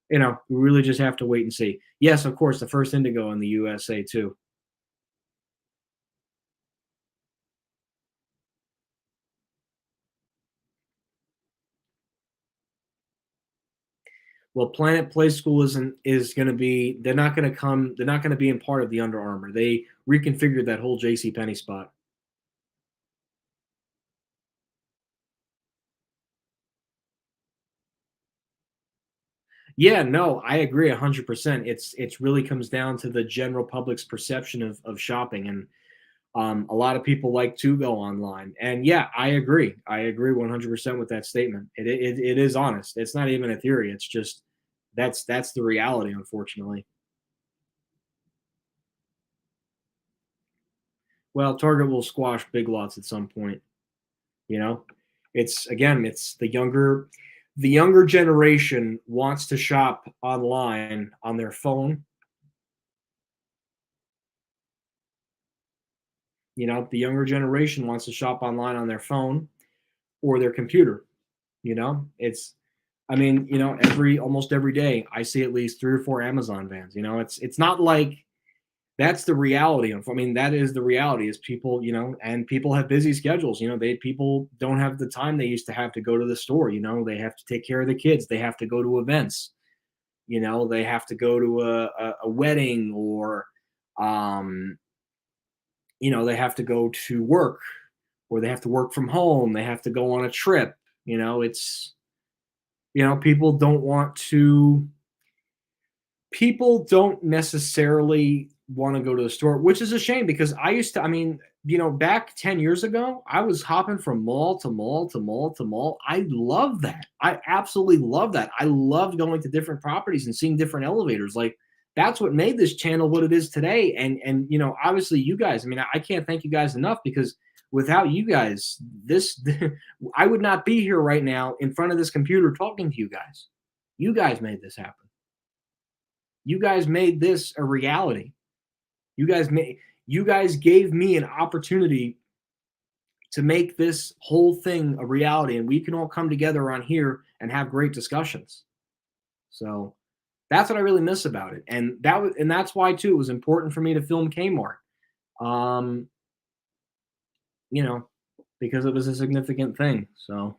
We really just have to wait and see. Yes, of course, the first Indigo in the USA too. Well, Planet Play School is going to be. They're not going to come. They're not going to be in part of the Under Armour. They reconfigured that whole J.C. Penney spot. Yeah, no, I agree 100%. It's really comes down to the general public's perception of shopping, and a lot of people like to go online. And yeah, I agree. I agree 100% with that statement. It is honest. It's not even a theory. It's just that's the reality, unfortunately. Well, Target will squash Big Lots at some point. You know, it's again, it's the younger generation wants to shop online on their phone. The younger generation wants to shop online on their phone or their computer. It's I mean, almost every day I see at least 3 or 4 Amazon vans. It's not like that's the reality. I mean, that is the reality is people, and people have busy schedules. People don't have the time they used to have to go to the store. They have to take care of the kids. They have to go to events. They have to go to a wedding or, um, they have to go to work or they have to work from home. They have to go on a trip. It's, people don't want to people don't necessarily want to go to the store, which is a shame because I mean, back 10 years ago, I was hopping from mall to mall to mall to mall. I love that. I absolutely love that. I loved going to different properties and seeing different elevators. Like that's what made this channel what it is today. And obviously you guys, I mean, I can't thank you guys enough because without you guys, this I would not be here right now in front of this computer talking to you guys. You guys made this happen. You guys made this a reality. You guys gave me an opportunity to make this whole thing a reality, and we can all come together on here and have great discussions. So that's what I really miss about it, and that's why too it was important for me to film Kmart. Um, you know, because it was a significant thing. So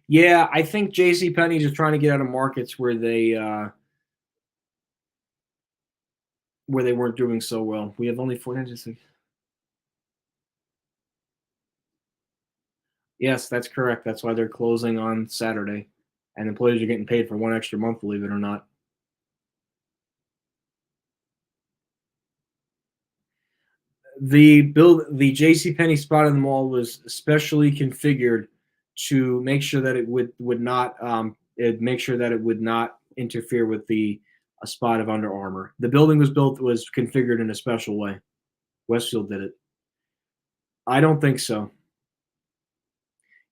yeah, I think J.C. Penney's is trying to get out of markets where they weren't doing so well. We have only 496. Yes, that's correct. That's why they're closing on Saturday, and employees are getting paid for one extra month, believe it or not. The J.C. Penney spot in the mall was specially configured to make sure that it would not make sure that it would not interfere with the a spot of Under Armour. The building was configured in a special way. Westfield did it. I don't think so.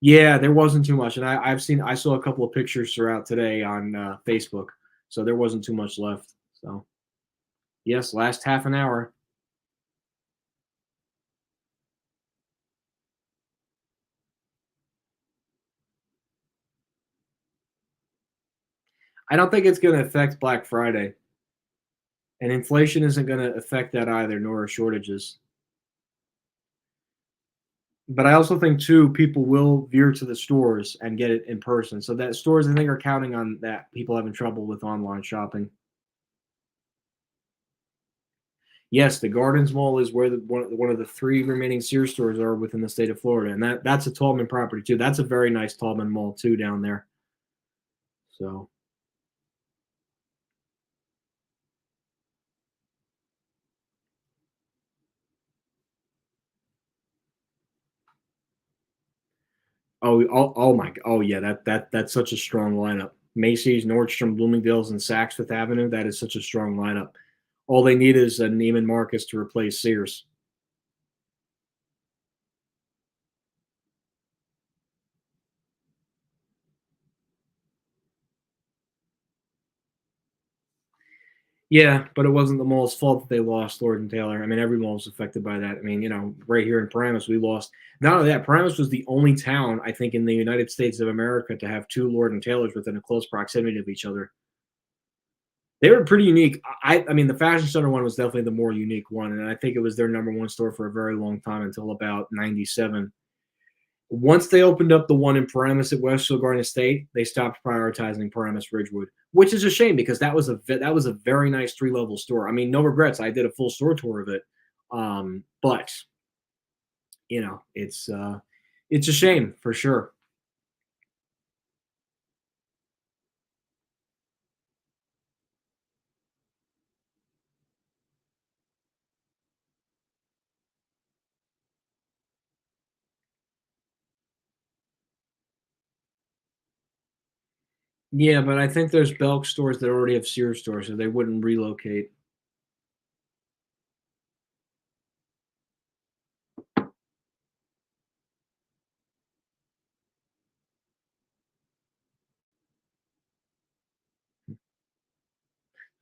Yeah, there wasn't too much, and I saw a couple of pictures throughout today on Facebook, so there wasn't too much left. So yes, last half an hour. I don't think it's going to affect Black Friday, and inflation isn't going to affect that either, nor are shortages. But I also think too, people will veer to the stores and get it in person. So that stores, I think, are counting on that. People having trouble with online shopping. Yes, the Gardens Mall is where one of the three remaining Sears stores are within the state of Florida, and that's a Tallman property too. That's a very nice Tallman Mall too down there. So, oh yeah, that's such a strong lineup. Macy's, Nordstrom, Bloomingdale's, and Saks Fifth Avenue. That is such a strong lineup. All they need is a Neiman Marcus to replace Sears. Yeah, but it wasn't the mall's fault that they lost Lord and Taylor. I mean, every mall was affected by that. I mean, right here in Paramus, we lost. Not only that, Paramus was the only town, I think, in the United States of America to have two Lord and Taylors within a close proximity of each other. They were pretty unique. I mean, the Fashion Center one was definitely the more unique one, and I think it was their number one store for a very long time until about '97. Once they opened up the one in Paramus at Westfield Garden State, they stopped prioritizing Paramus Ridgewood, which is a shame because that was a very nice 3-level store. I mean, no regrets. I did a full store tour of it, but it's a shame for sure. Yeah, but I think there's Belk stores that already have Sears stores, so they wouldn't relocate.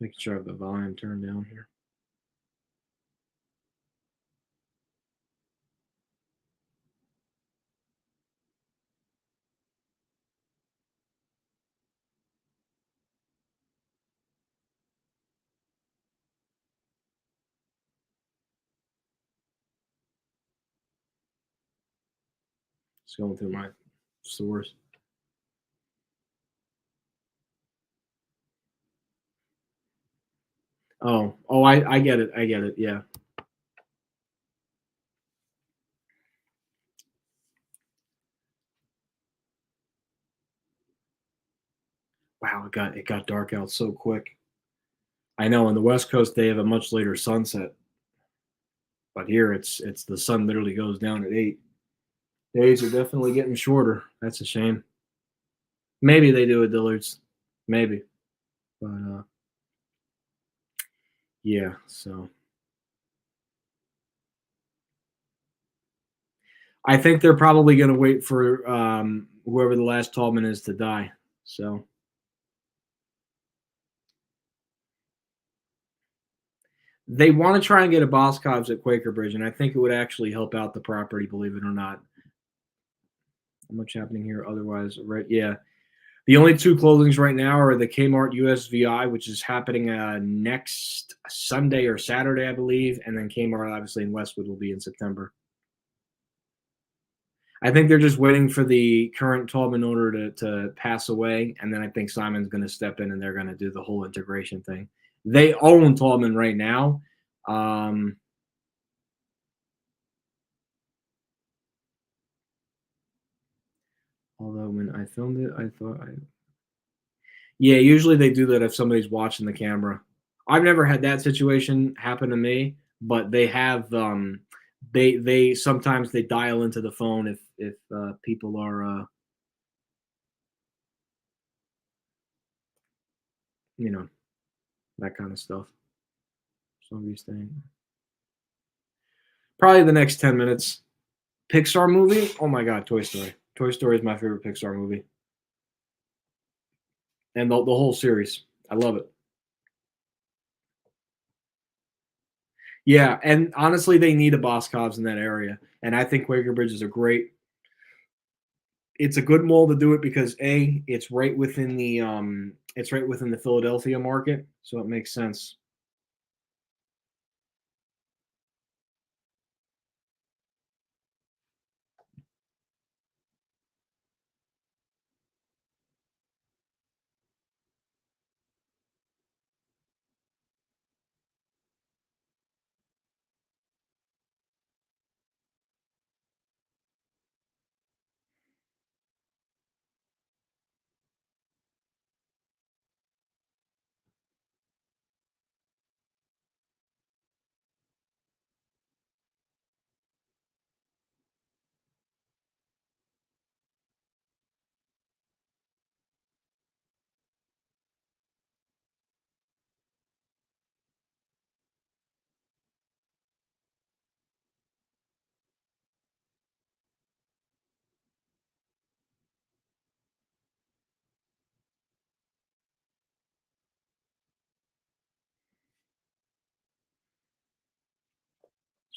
Making sure I have the volume turned down here. Just going through my stores. Oh, I get it. I get it. Yeah. Wow, it got dark out so quick. I know on the West Coast they have a much later sunset, but here it's the sun literally goes down at 8. Days are definitely getting shorter. That's a shame. Maybe they do at Dillard's, maybe, but yeah. So I think they're probably going to wait for whoever the last Tallman is to die. So they want to try and get a Boscov's at Quaker Bridge, and I think it would actually help out the property, believe it or not. Not much happening here otherwise, right? Yeah. The only two closings right now are the Kmart USVI, which is happening next Sunday or Saturday, I believe, and then Kmart, obviously, in Westwood will be in September. I think they're just waiting for the current Tallman owner to pass away, and then I think Simon's going to step in and they're going to do the whole integration thing. They own Tallman right now. Although when I filmed it, I thought yeah, usually they do that if somebody's watching the camera. I've never had that situation happen to me, but they have they sometimes they dial into the phone if people are you know, that kind of stuff. Some of these things. Probably the next 10 minutes. Pixar movie? Oh my god, Toy Story. Toy Story is my favorite Pixar movie. And the whole series. I love it. Yeah, and honestly, they need a Boscov's in that area. And I think Quaker Bridge is a great it's a good mall to do it because A, it's right within the Philadelphia market, so it makes sense.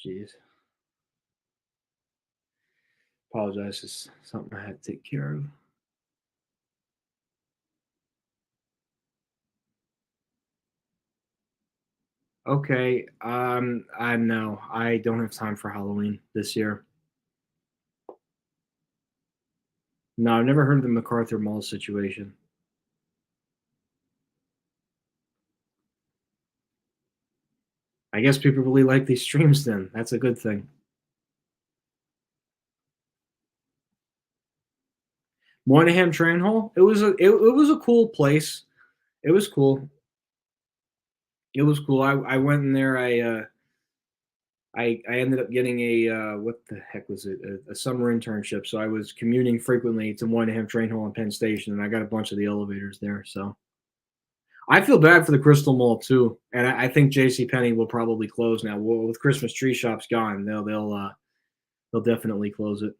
Jeez. Apologize, it's something I had to take care of. Okay. I know. I don't have time for Halloween this year. No, I've never heard of the MacArthur Mall situation. I guess people really like these streams then. That's a good thing. Moynihan Train Hall. It was a cool place. It was cool. It was cool. I went in there. I ended up getting a what the heck was it? A summer internship. So I was commuting frequently to Moynihan Train Hall and Penn Station, and I got a bunch of the elevators there. So I feel bad for the Crystal Mall too, and I think J.C. Penney will probably close now. Well, with Christmas tree shops gone, they'll definitely close it.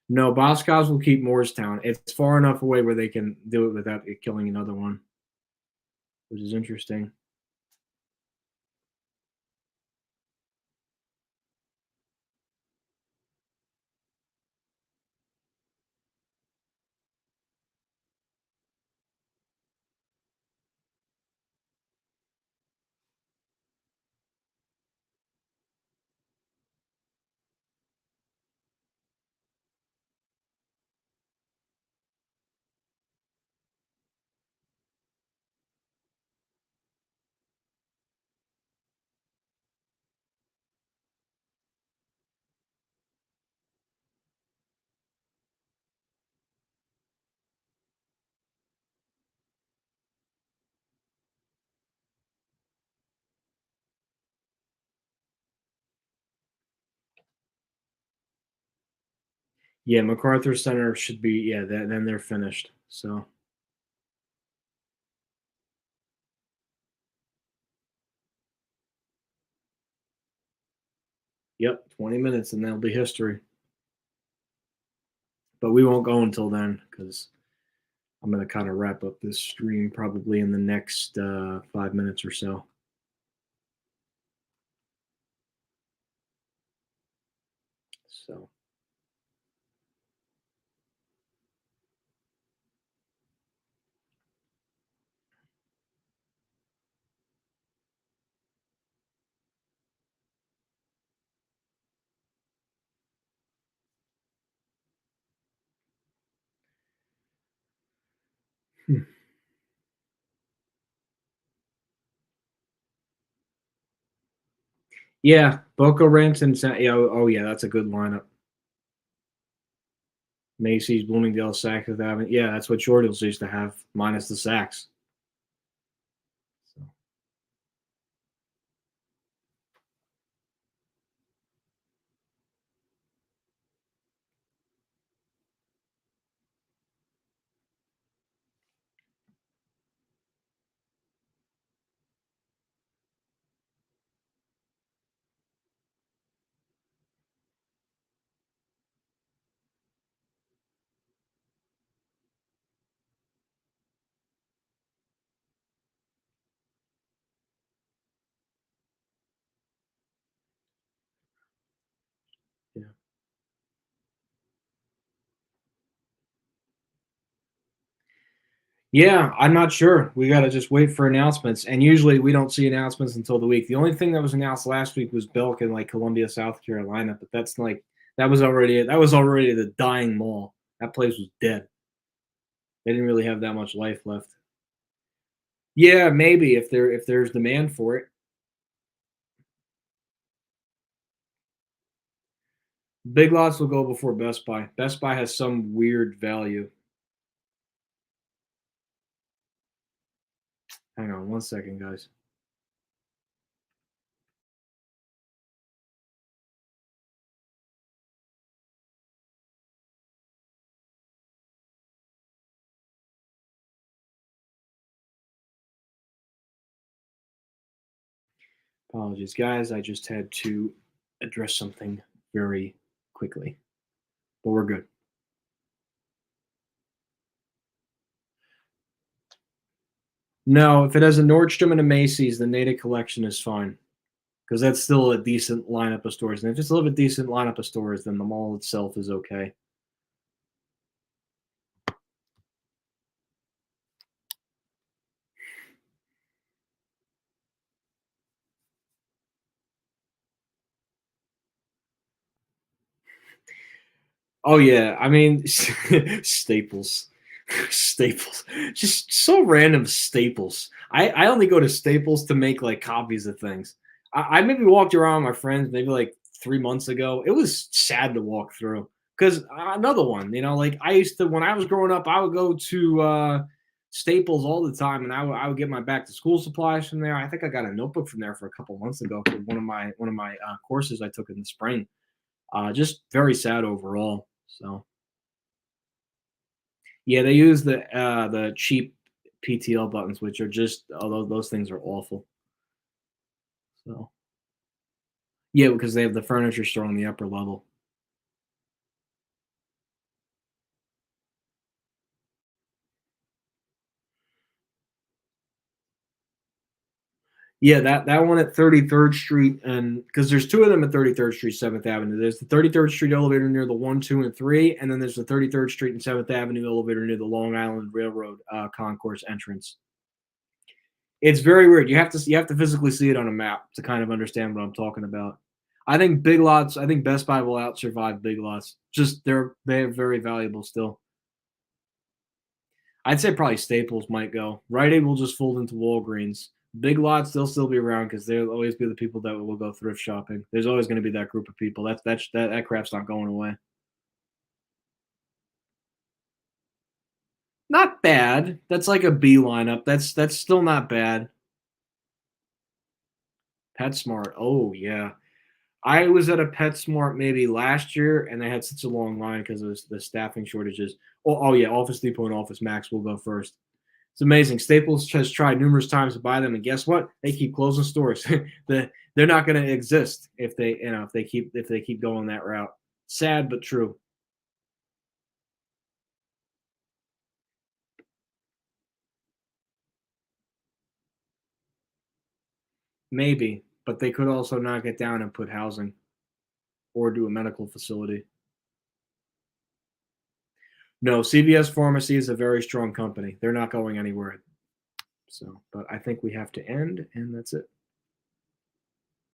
No, Boscov's will keep Moorestown. It's far enough away where they can do it without it killing another one, which is interesting. Yeah, MacArthur Center should be then they're finished. So yep, 20 minutes and that'll be history. But we won't go until then because I'm going to kind of wrap up this stream probably in the next 5 minutes or so. So. Yeah, Boca Raton. Yeah, oh yeah, that's a good lineup. Macy's, Bloomingdale, Saks Avenue. Yeah, that's what Short Hills used to have, minus the Saks. So, yeah. Yeah, I'm not sure. We got to just wait for announcements. And usually we don't see announcements until the week. The only thing that was announced last week was Belk in like Columbia, South Carolina, but that's like that was already the dying mall. That place was dead. They didn't really have that much life left. Yeah, maybe if there's demand for it. Big Lots will go before Best Buy. Best Buy has some weird value. Hang on one second, guys. Apologies, guys. I just had to address something very quickly, but we're good. No, if it has a Nordstrom and a Macy's, the Natick collection is fine because that's still a decent lineup of stores. And if it's a little bit decent lineup of stores, then the mall itself is okay. Oh yeah, I mean Staples, Staples, just so random Staples. I only go to Staples to make like copies of things. I maybe walked around with my friends maybe like 3 months ago. It was sad to walk through because another one, like I used to when I was growing up, I would go to Staples all the time, and I would get my back to school supplies from there. I think I got a notebook from there for a couple months ago for one of my courses I took in the spring. Just very sad overall. So yeah, they use the cheap PTL buttons, which are just although those things are awful. So yeah, because they have the furniture store on the upper level. Yeah, that one at 33rd Street, and because there's two of them at 33rd Street, 7th Avenue. There's the 33rd Street elevator near the 1, 2, and 3, and then there's the 33rd Street and 7th Avenue elevator near the Long Island Railroad concourse entrance. It's very weird. You have to physically see it on a map to kind of understand what I'm talking about. I think Big Lots. I think Best Buy will out survive Big Lots. Just they're very valuable still. I'd say probably Staples might go. Rite Aid will just fold into Walgreens. Big Lots they'll still be around because there'll always be the people that will go thrift shopping. There's always going to be that group of people. That crap's not going away. Not bad. That's like a B lineup. That's still not bad. PetSmart. Oh yeah. I was at a PetSmart maybe last year, and they had such a long line because of the staffing shortages. Oh yeah, Office Depot and Office Max will go first. It's amazing. Staples has tried numerous times to buy them, and guess what? They keep closing stores. They're not going to exist if they keep going that route. Sad but true. Maybe, but they could also knock it down and put housing or do a medical facility. No, CVS Pharmacy is a very strong company. They're not going anywhere. So, but I think we have to end, and that's it.